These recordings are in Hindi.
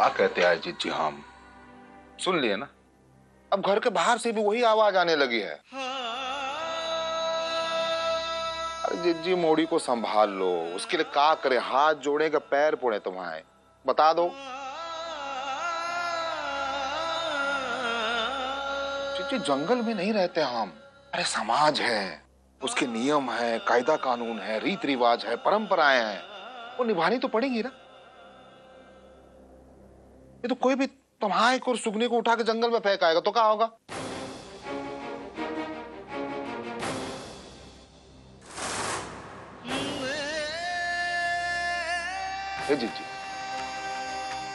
क्या कहते हैं जीजी, हम सुन लिए ना। अब घर के बाहर से भी वही आवाज आने लगी है। अरे जीजी मोड़ी को संभाल लो, उसके लिए क्या करे, हाथ जोड़े के पैर पुड़े तुम्हारे, बता दो। जीजी जंगल में नहीं रहते हम, अरे समाज है, उसके नियम है, कायदा कानून है, रीत रिवाज है, परंपराएं हैं, वो निभानी तो पड़ेंगी ना। ये तो कोई भी तुम्हारे को और सुगनी को उठा के जंगल में फेंक आएगा तो क्या होगा? जी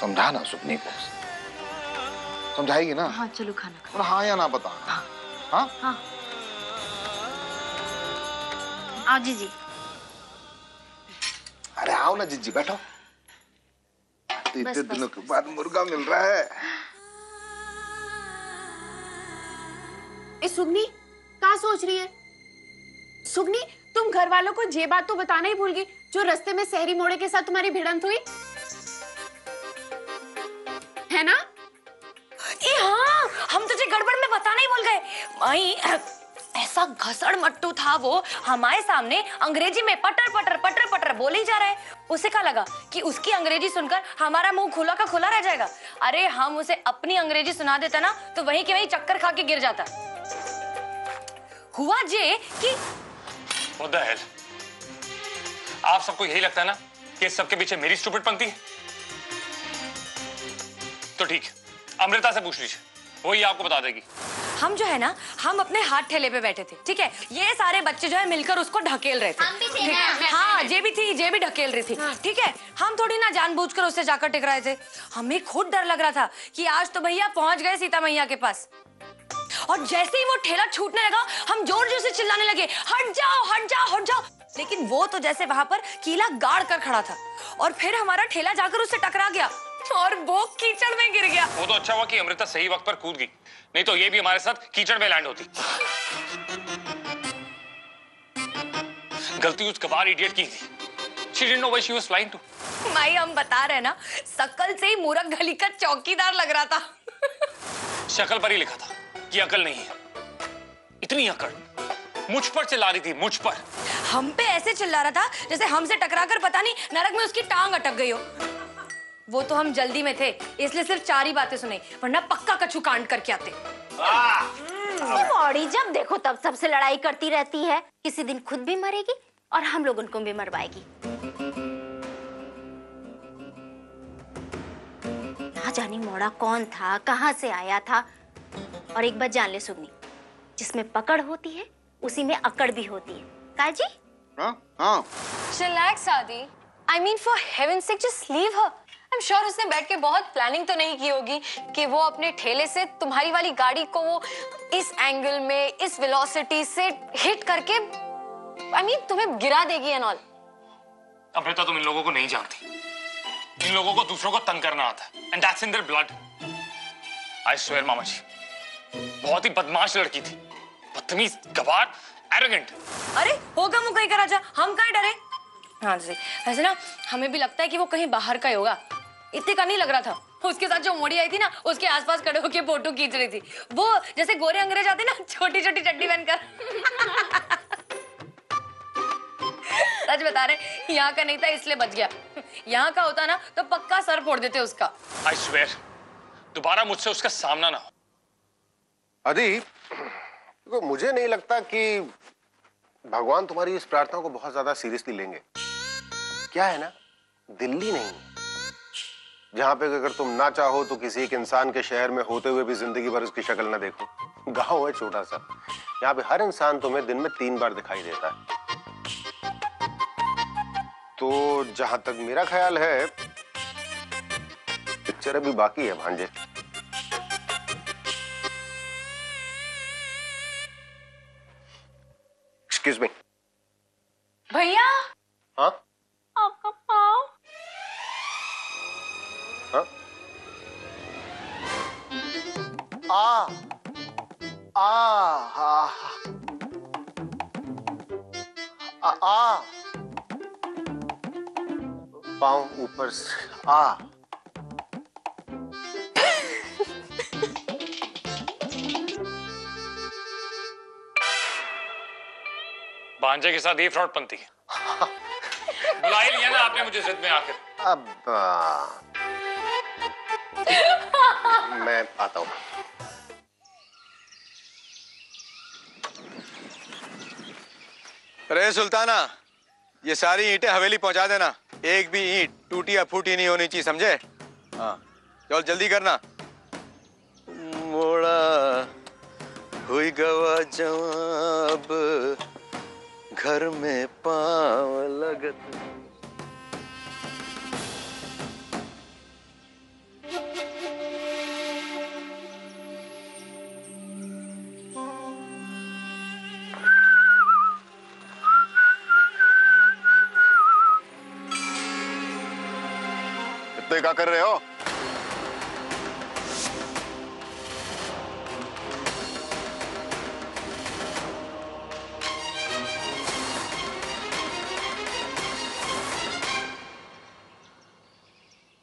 समझाना सुगनी को, समझाएगी ना? हाँ चलो खाना खा। और हाँ या ना बता। हाँ हाँ हाँ। आओ जीजी। अरे आओ ना जीजी, बैठो। इतने दिनों के बाद मुर्गा मिल रहा है। सुगनी क्या सोच रही है? सुगनी तुम घर वालों को ये बात तो बताना ही भूल गई जो रास्ते में शहरी मोड़े के साथ तुम्हारी भिड़ंत हुई है ना? हाँ, हम तुझे गड़बड़ में बताना ही भूल गए। माई ऐसा घसड़ मट्टू था वो, हमारे सामने अंग्रेजी में पटर पटर पटर पटर बोले ही जा रहा है। उसे क्या लगा कि उसकी अंग्रेजी सुनकर हमारा मुंह खुला का खुला रह जाएगा? अरे हम उसे अपनी अंग्रेजी सुना देता ना तो वहीं के वहीं चक्कर खा के गिर जाता। हुआ जे कि What the hell? आप सबको यही लगता है ना कि इस सबके पीछे मेरी स्टूपिड पंक्ति है? तो ठीक, अमृता से पूछ लीजिए, वही आपको बता देगी। हम जो है ना, हम अपने हाथ ठेले पे बैठे थे, ठीक है? ये सारे बच्चे जो है मिलकर उसको ढकेल रहे थे। हम भी थे ना। हाँ, जे भी थी, जे भी ढकेल रही थी, ठीक है? हम थोड़ी ना जानबूझकर उससे जाकर टकराए थे। हमें खुद डर लग रहा था कि आज तो भैया पहुंच गए सीता मैया के पास। और जैसे ही वो ठेला छूटने लगा, हम जोर जोर से चिल्लाने लगे, हट जाओ हट जाओ हट जाओ। लेकिन वो तो जैसे वहां पर कीला गाड़ कर खड़ा था और फिर हमारा ठेला जाकर उससे टकरा गया और वो कीचड़ में गिर गया। वो तो अच्छा हुआ कि अमृता सही वक्त पर कूद गई, नहीं तो ये भी हमारे साथ कीचड़ में लैंड होती। गलती उस गवार इडियट की थी। She didn't know where she was flying to. माई हम बता रहे ना, शकल से ही मूरख गली का चौकीदार लग रहा था। शक्ल पर ही लिखा था कि अकल नहीं है। इतनी अकड़ मुझ पर चिल्ला रही थी, मुझ पर। हम पे ऐसे चिल्ला रहा था जैसे हमसे टकराकर पता नहीं नरक में उसकी टांग अटक गई हो। वो तो हम जल्दी में थे इसलिए सिर्फ 4 ही बातें सुनी, वरना पक्का कछु कांड करके आते। बॉडी जब देखो तब सबसे लड़ाई करती रहती है, किसी दिन खुद भी मरेगी और हम लोग उनको भी मरवाएगी। ना जाने मोड़ा कौन था, कहां से आया था। और एक बात जान ले सुगनी, जिसमें पकड़ होती है उसी में अकड़ भी होती है। काजी? हाँ चिल्लैक्स आदि। I mean for heaven's sake just leave her. I'm sure उसने बैठ के बहुत प्लानिंग तो नहीं की होगी कि वो अपने ठेले से तुम्हारी वाली गाड़ी को वो इस एंगल में इस वेलोसिटी से हिट करके I mean तुम्हें गिरा देगी एंड ऑल। अमृता तुम इन लोगों को नहीं जानती। इन लोगों को दूसरों को तंग करना आता है, and that's in their blood. I swear मामा जी, बहुत ही बदमाश लड़की थी, बदतमीज, गवार, एरोगेंट। अरे होगा मुँह कहीं करा जा, हम काहे डरे? हाँ जी, वैसे ना हमें भी लगता है कि वो कहीं बाहर का ही होगा। इतने का नहीं लग रहा था। उसके साथ जो मोड़ी आई थी ना, उसके आसपास खड़े होकर फोटो खींच रही थी। वो जैसे गोरे अंग्रेज आते ना, छोटी छोटी चड्डी पहनकर। सच बता रहे, यहाँ का नहीं था इसलिए बच गया। यहाँ का होता ना तो पक्का सर फोड़ देते उसका। I swear, दोबारा मुझसे उसका सामना ना हो। अदी, तो मुझे नहीं लगता कि भगवान तुम्हारी इस प्रार्थना को बहुत ज्यादा सीरियसली लेंगे। क्या है ना, दिल्ली नहीं जहां पे अगर तुम ना चाहो तो किसी एक इंसान के शहर में होते हुए भी जिंदगी भर उसकी शक्ल ना देखो। गांव है छोटा सा, यहाँ पे हर इंसान तुम्हें दिन में 3 बार दिखाई देता है। तो जहां तक मेरा ख्याल है, पिक्चर अभी बाकी है भांजे। Excuse me. भैया हाँ आपका पाँव। हाँ? आ आ आ आ पाँव ऊपर से आ भांजे के साथ ये फ्रॉड पंती है। बुला ही लिया ना आपने मुझे जिद में आकर। अब मैं आता हूं। अरे सुल्ताना, ये सारी ईंटें हवेली पहुंचा देना। एक भी ईंट टूटी या फूटी नहीं होनी चाहिए, समझे? हाँ, चल जल्दी करना। मोड़ा हुई गवा जवाब, घर में पांव लगत। इतने क्या कर रहे हो?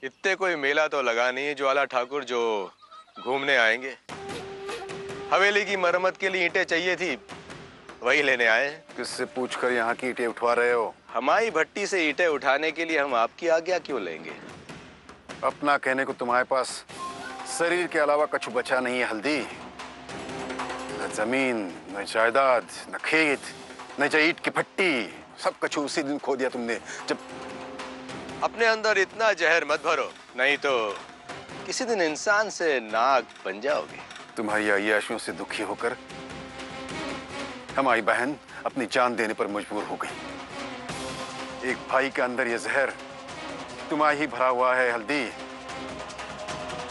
इतने कोई मेला तो लगा नहीं है ज्वाला ठाकुर जो घूमने आएंगे। हवेली की मरम्मत के लिए ईंटें चाहिए थी, वही लेने आए हैं। किससे पूछकर यहाँ की ईंटें उठवा रहे हो? हमारी भट्टी से ईंटें उठाने के लिए हम आपकी आज्ञा क्यों लेंगे? अपना कहने को तुम्हारे पास शरीर के अलावा कुछ बचा नहीं है हल्दी। न जमीन, न जायदाद, न खेत, न ईंट की भट्टी, सब कुछ उसी दिन खो दिया तुमने जब। अपने अंदर इतना जहर मत भरो, नहीं तो किसी दिन इंसान से नाग बन जाओगे। तुम्हारी अय्याशियों से दुखी होकर हमारी बहन अपनी जान देने पर मजबूर हो गई। एक भाई के अंदर ये जहर तुम्हारी ही भरा हुआ है हल्दी।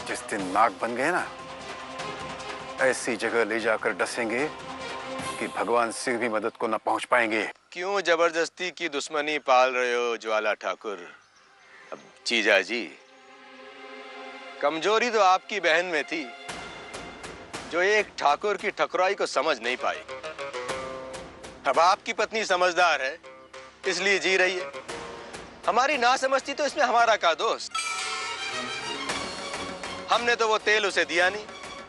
जिस दिन नाग बन गए ना, ऐसी जगह ले जाकर डसेंगे कि भगवान से भी मदद को न पहुंच पाएंगे। क्यों जबरदस्ती की दुश्मनी पाल रहे हो ज्वाला ठाकुर? अब जीजा जी, कमजोरी तो आपकी बहन में थी, जो एक ठाकुर की ठकुराई को समझ नहीं पाई। अब आपकी पत्नी समझदार है, इसलिए जी रही है। हमारी ना समझती तो इसमें हमारा क्या दोस्त? हमने तो वो तेल उसे दिया नहीं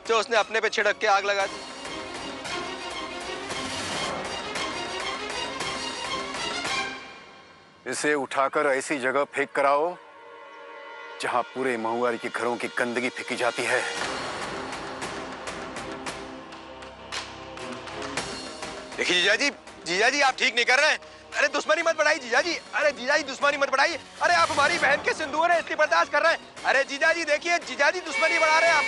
जो उसने अपने पे छिड़क के आग लगा दी। इसे उठाकर ऐसी जगह फेंक कर आओ जहां पूरे महुआरी के घरों की गंदगी फेंकी जाती है। देखिए जीजा जी आप ठीक नहीं कर रहे हैं। अरे दुश्मनी मत बढ़ाइए जीजा जी। अरे जीजा जी दुश्मनी मत बढ़ाइए। अरे आप हमारी बहन के सिंदूर है, इसलिए बर्दाश्त कर रहे हैं। अरे जीजा जी देखिए, जीजा जी दुश्मनी बढ़ा रहे हैं आप।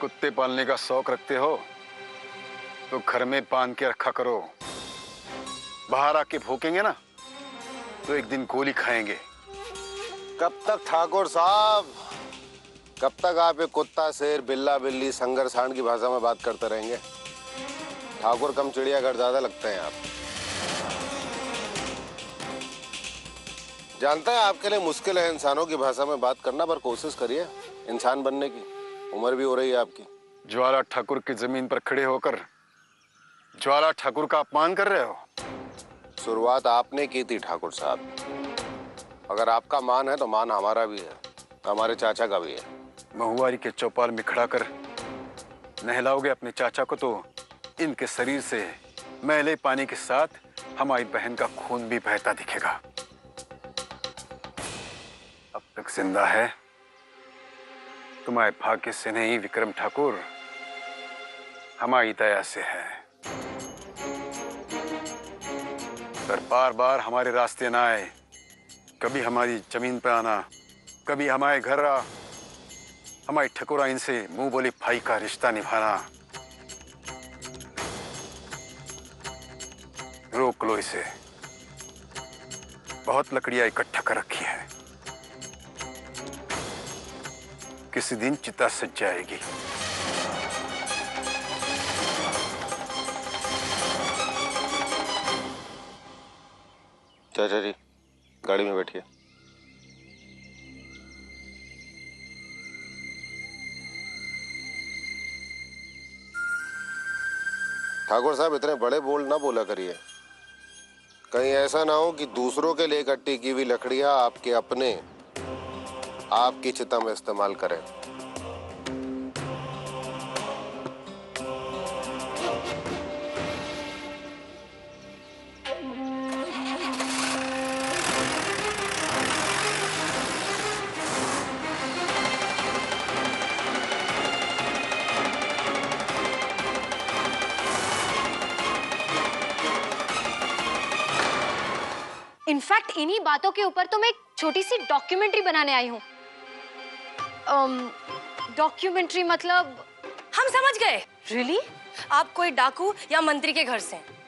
कुत्ते पालने का शौक रखते हो तो घर में बांध के रखा करो। बाहर आके भूखेंगे ना तो एक दिन गोली खाएंगे। कब तक ठाकुर साहब, कब तक आप एक कुत्ता, शेर, बिल्ला, बिल्ली, संगर, सांड की भाषा में बात करते रहेंगे? ठाकुर कम चिड़ियाघर ज्यादा लगते हैं आप। जानता है आपके लिए मुश्किल है इंसानों की भाषा में बात करना, पर कोशिश करिए इंसान बनने की। उम्र भी हो रही है आपकी। ज्वाला ठाकुर की जमीन पर खड़े होकर ज्वाला ठाकुर का अपमान कर रहे हो। शुरुआत आपने की थी ठाकुर साहब। अगर आपका मान है तो मान हमारा भी है, हमारे चाचा का भी है। महुआरी के चौपाल में खड़ा कर नहलाओगे अपने चाचा को तो इनके शरीर से मैले पानी के साथ हमारी बहन का खून भी बहता दिखेगा। अब तक जिंदा है तुम्हारे भाग्य से नहीं विक्रम ठाकुर, हमारी दया से है। पर बार बार हमारे रास्ते ना आए, कभी हमारी जमीन पे आना, कभी हमारे घर आ, हमारी ठकुरा इनसे मुंह बोली भाई का रिश्ता निभाना। रोक लो इसे, बहुत लकड़ियां इकट्ठा कर रखी है। किसी दिन चिता सज जाएगी। चाचा जी गाड़ी में बैठिए। ठाकुर साहब इतने बड़े बोल ना बोला करिए, कहीं ऐसा ना हो कि दूसरों के लिए इकट्ठी की हुई लकड़ियां आपके अपने आपकी चिता में इस्तेमाल करें। इनफैक्ट इन्हीं बातों के ऊपर तो मैं एक छोटी सी डॉक्यूमेंट्री बनाने आई हूँ। डॉक्यूमेंट्री मतलब? हम समझ गए। रियली? आप कोई डाकू या मंत्री के घर से हैं।